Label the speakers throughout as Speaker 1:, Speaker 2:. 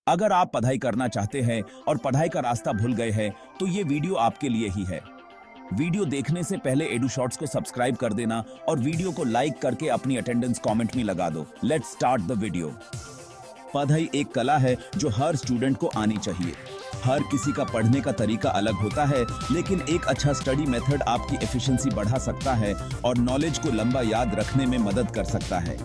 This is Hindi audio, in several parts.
Speaker 1: अगर आप पढ़ाई करना चाहते हैं और पढ़ाई का रास्ता भूल गए हैं तो ये वीडियो आपके लिए ही है। वीडियो देखने से पहले एडू शॉर्ट्स को सब्सक्राइब कर देना और वीडियो को लाइक करके अपनी अटेंडेंस कमेंट में लगा दो। Let's start the video. पढ़ाई एक कला है जो हर स्टूडेंट को आनी चाहिए। हर किसी का पढ़ने का तरीका अलग होता है, लेकिन एक अच्छा स्टडी मेथड आपकी एफिशिएंसी बढ़ा सकता है और नॉलेज को लंबा याद रखने में मदद कर सकता है।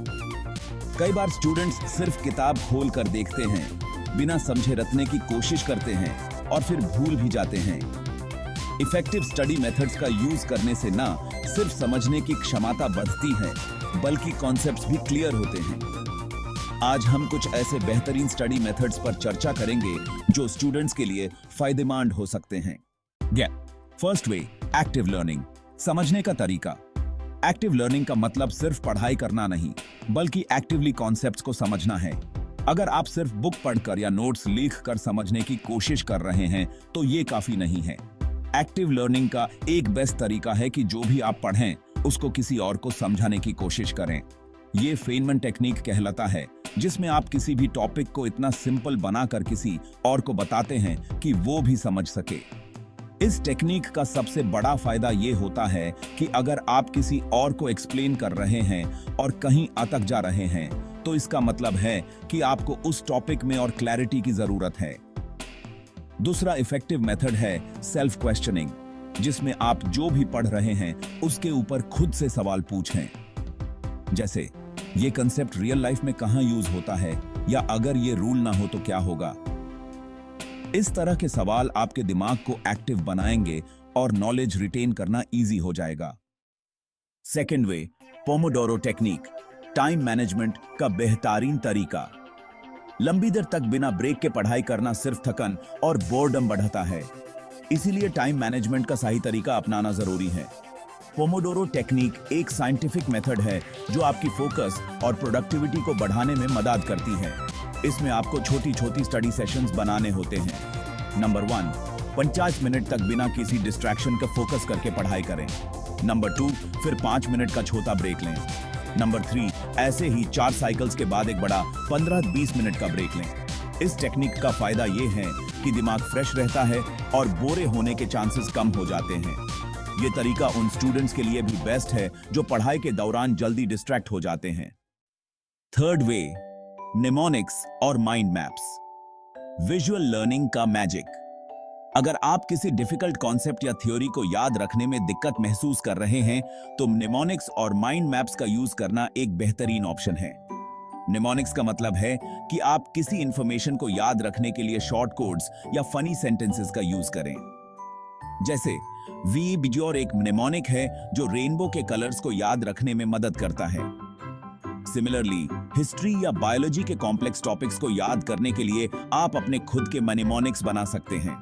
Speaker 1: कई बार स्टूडेंट्स सिर्फ किताब खोल कर देखते हैं, बिना समझे रटने की कोशिश करते हैं और फिर भूल भी जाते हैं। इफेक्टिव स्टडी मेथड्स का यूज करने से ना सिर्फ समझने की क्षमता बढ़ती है, बल्कि कॉन्सेप्ट्स भी क्लियर होते हैं। आज हम कुछ ऐसे बेहतरीन स्टडी मेथड्स पर चर्चा करेंगे जो स्टूडेंट्स के लिए फायदेमंद हो सकते हैं। First way, active learning. समझने का तरीका। एक्टिव लर्निंग का मतलब सिर्फ पढ़ाई करना नहीं, बल्कि एक्टिवली कॉन्सेप्ट्स को समझना है। अगर आप सिर्फ बुक पढ़कर या नोट्स लिखकर समझने की कोशिश कर रहे हैं तो ये काफी नहीं है। एक्टिव लर्निंग का एक बेस्ट तरीका है कि जो भी आप पढ़ें उसको किसी और को समझाने की कोशिश करें। ये फेनमैन टेक्निक कहलाता है, जिसमें आप किसी भी टॉपिक को इतना सिंपल बनाकर किसी और को बताते हैं कि वो भी समझ सके। इस टेक्निक का सबसे बड़ा फायदा ये होता है कि अगर आप किसी और को एक्सप्लेन कर रहे हैं और कहीं अटक जा रहे हैं तो इसका मतलब है कि आपको उस टॉपिक में और क्लैरिटी की जरूरत है। दूसरा इफेक्टिव मेथड है सेल्फ क्वेश्चनिंग, जिसमें आप जो भी पढ़ रहे हैं उसके ऊपर खुद से सवाल पूछें। जैसे, ये कंसेप्ट रियल लाइफ में कहां यूज होता है, या अगर ये रूल ना हो तो क्या होगा। इस तरह के सवाल आपके दिमाग को एक्टिव बनाएंगे और नॉलेज रिटेन करना इजी हो जाएगा। Second way, Pomodoro technique. Time management का बेहतरीन तरीका। लंबी देर तक बिना ब्रेक के पढ़ाई करना सिर्फ थकन और बोर्डम बढ़ाता है, इसीलिए टाइम मैनेजमेंट का सही तरीका अपनाना जरूरी है। पोमोडोरो टेक्निक एक साइंटिफिक मेथड है जो आपकी फोकस और प्रोडक्टिविटी को बढ़ाने में मदद करती है। इसमें आपको छोटी छोटी स्टडी सेशंस बनाने होते हैं। नंबर 1, 50 मिनट तक बिना किसी डिस्ट्रैक्शन का फोकस करके पढ़ाई करें। नंबर 2, फिर 5 मिनट का छोटा ब्रेक लें। नंबर 3, ऐसे ही 4 साइकिल्स के बाद एक बड़ा 15-20 मिनट का ब्रेक लें। इस टेक्निक का फायदा ये है कि दिमाग फ्रेश रहता है और बोरे होने के चांसेस कम हो जाते हैं। ये तरीका उन स्टूडेंट्स के लिए भी बेस्ट है जो पढ़ाई के दौरान जल्दी डिस्ट्रैक्ट हो जाते हैं। थर्ड वे, निमोनिक्स और माइंड मैप्स। विजुअल लर्निंग का मैजिक। अगर आप किसी डिफिकल्ट कॉन्सेप्ट या थ्योरी को याद रखने में दिक्कत महसूस कर रहे हैं तो निमोनिक्स और माइंड मैप्स का यूज करना एक बेहतरीन ऑप्शन है। निमोनिक्स का मतलब है कि आप किसी इंफॉर्मेशन को याद रखने के लिए शॉर्ट कोड्स या फनी सेंटेंसेस का यूज करें। जैसे, वी बिजोर एक निमोनिक है जो रेनबो के कलर्स को याद रखने में मदद करता है। सिमिलरली, हिस्ट्री या बायोलॉजी के कॉम्प्लेक्स टॉपिक्स को याद करने के लिए आप अपने खुद के मनीमोनिक्स बना सकते हैं।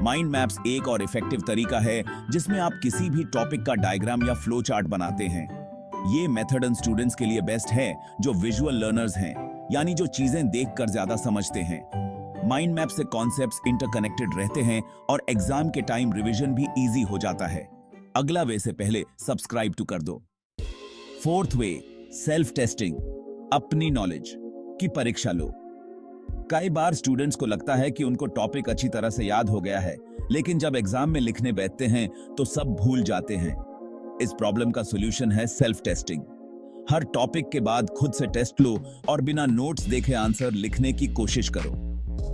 Speaker 1: माइंड मैप्स एक और इफेक्टिव तरीका है जिसमें आप किसी भी टॉपिक का डायग्राम या फ्लो चार्ट बनाते हैं। ये मेथड उन स्टूडेंट्स के लिए बेस्ट है जो विजुअल लर्नर्स हैं, यानी जो चीजें देखकर ज्यादा समझते हैं। माइंड मैप से कॉन्सेप्ट्स इंटरकनेक्टेड रहते हैं और एग्जाम के टाइम रिवीजन भी इजी हो जाता है। अगला वे से पहले सब्सक्राइब टू कर दो। Fourth way, self testing. अपनी नॉलेज की परीक्षा लो। कई बार स्टूडेंट्स को लगता है कि उनको टॉपिक अच्छी तरह से याद हो गया है, लेकिन जब एग्जाम में लिखने बैठते हैं तो सब भूल जाते हैं। इस प्रॉब्लम का सॉल्यूशन है सेल्फ टेस्टिंग। हर टॉपिक के बाद खुद से टेस्ट लो और बिना नोट्स देखे आंसर लिखने की कोशिश करो।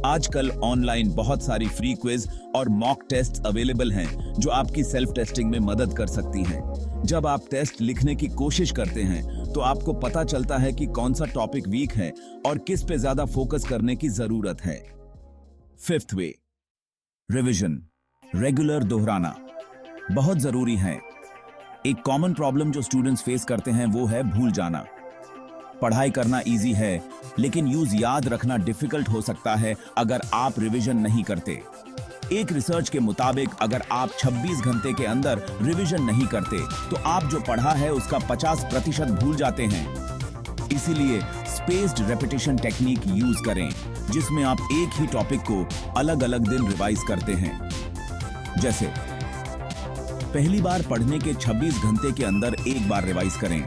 Speaker 1: आजकल ऑनलाइन बहुत सारी फ्री क्विज और मॉक टेस्ट अवेलेबल हैं जो आपकी सेल्फ टेस्टिंग में मदद कर सकती हैं। जब आप टेस्ट लिखने की कोशिश करते हैं तो आपको पता चलता है कि कौन सा टॉपिक वीक है और किस पे ज्यादा फोकस करने की जरूरत है। फिफ्थ वे, रिवीजन। रेगुलर दोहराना बहुत जरूरी है। एक कॉमन प्रॉब्लम जो स्टूडेंट्स फेस करते हैं वो है भूल जाना। पढ़ाई करना इजी है, लेकिन यूज याद रखना डिफिकल्ट हो सकता है अगर आप रिवीजन नहीं करते। एक रिसर्च के मुताबिक अगर आप 26 घंटे के अंदर रिवीजन नहीं करते तो आप जो पढ़ा है उसका 50% भूल जाते हैं। इसीलिए स्पेस्ड रेपिटेशन टेक्निक यूज करें, जिसमें आप एक ही टॉपिक को अलग अलग दिन रिवाइज करते हैं। जैसे, पहली बार पढ़ने के 26 घंटे के अंदर एक बार रिवाइज करें,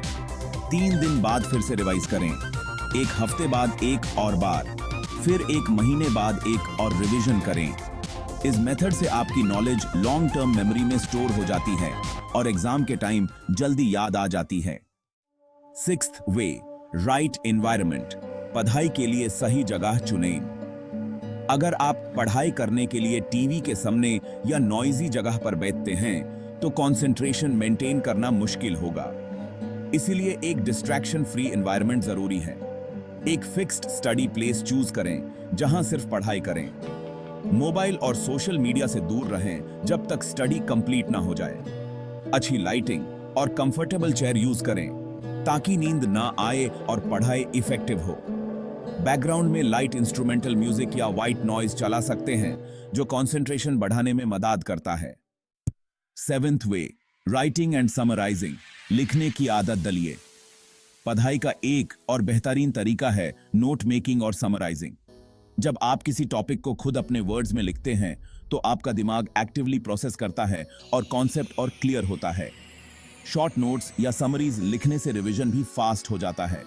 Speaker 1: 3 दिन बाद फिर से रिवाइज करें, एक हफ्ते बाद एक और बार, फिर 1 महीने बाद एक और रिवीजन करें। इस मेथड से आपकी नॉलेज लॉन्ग टर्म मेमोरी में स्टोर हो जाती है और एग्जाम के टाइम जल्दी याद आ जाती है। 6th वे, राइट एनवायरनमेंट। पढ़ाई के लिए सही जगह चुनें। अगर आप पढ़ाई करने के लिए टीवी के सामने या नॉइजी जगह पर बैठते हैं तो कंसंट्रेशन मेंटेन करना मुश्किल होगा। इसीलिए एक डिस्ट्रैक्शन फ्री एनवायरनमेंट जरूरी है। एक फिक्स्ड स्टडी प्लेस चूज करें जहां सिर्फ पढ़ाई करें। मोबाइल और सोशल मीडिया से दूर रहें जब तक स्टडी कंप्लीट ना हो जाए। अच्छी लाइटिंग और कंफर्टेबल चेयर यूज करें ताकि नींद ना आए और पढ़ाई इफेक्टिव हो। बैकग्राउंड में लाइट इंस्ट्रूमेंटल म्यूजिक या व्हाइट नॉइज चला सकते हैं जो कंसंट्रेशन बढ़ाने में मदद करता है। 7th way, writing and summarising. लिखने की आदत डालिए। पढ़ाई का एक और बेहतरीन तरीका है नोट मेकिंग और समराइजिंग। जब आप किसी टॉपिक को खुद अपने वर्ड्स में लिखते हैं तो आपका दिमाग एक्टिवली प्रोसेस करता है और कॉन्सेप्ट और क्लियर होता है। शॉर्ट नोट्स या समरीज लिखने से रिवीजन भी फास्ट हो जाता है।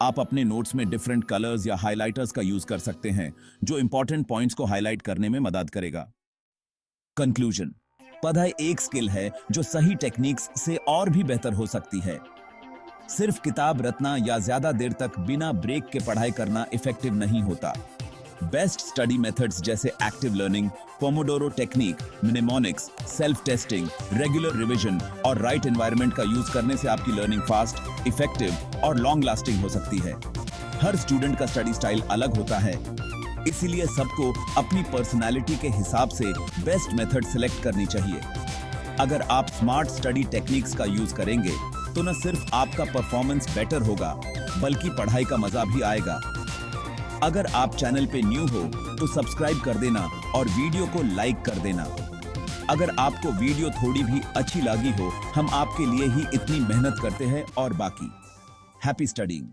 Speaker 1: आप अपने नोट्स में डिफरेंट कलर्स या हाइलाइटर्स का यूज कर सकते हैं जो इंपॉर्टेंट पॉइंट्स को हाईलाइट करने में मदद करेगा। कंक्लूजन, पढ़ाई एक स्किल है जो सही टेक्निक्स से और भी बेहतर हो सकती है। सिर्फ किताब रटना या ज्यादा देर तक बिना ब्रेक के पढ़ाई करना इफेक्टिव नहीं होता। बेस्ट स्टडी मेथड्स जैसे active learning, pomodoro technique, mnemonics, self testing, regular revision और राइट एनवायरनमेंट का यूज करने से आपकी लर्निंग फास्ट, इफेक्टिव और लॉन्ग लास्टिंग हो सकती है। हर स्टूडेंट का स्टडी स्टाइल अलग होता है, इसीलिए सबको अपनी पर्सनालिटी के हिसाब से बेस्ट मेथड सिलेक्ट करनी चाहिए। अगर आप स्मार्ट स्टडी टेक्निक्स का यूज करेंगे तो न सिर्फ आपका परफॉर्मेंस बेटर होगा बल्कि पढ़ाई का मजा भी आएगा। अगर आप चैनल पे न्यू हो तो सब्सक्राइब कर देना और वीडियो को लाइक कर देना। अगर आपको वीडियो थोड़ी भी अच्छी लगी हो, हम आपके लिए ही इतनी मेहनत करते हैं। और बाकी हैप्पी स्टडीइंग।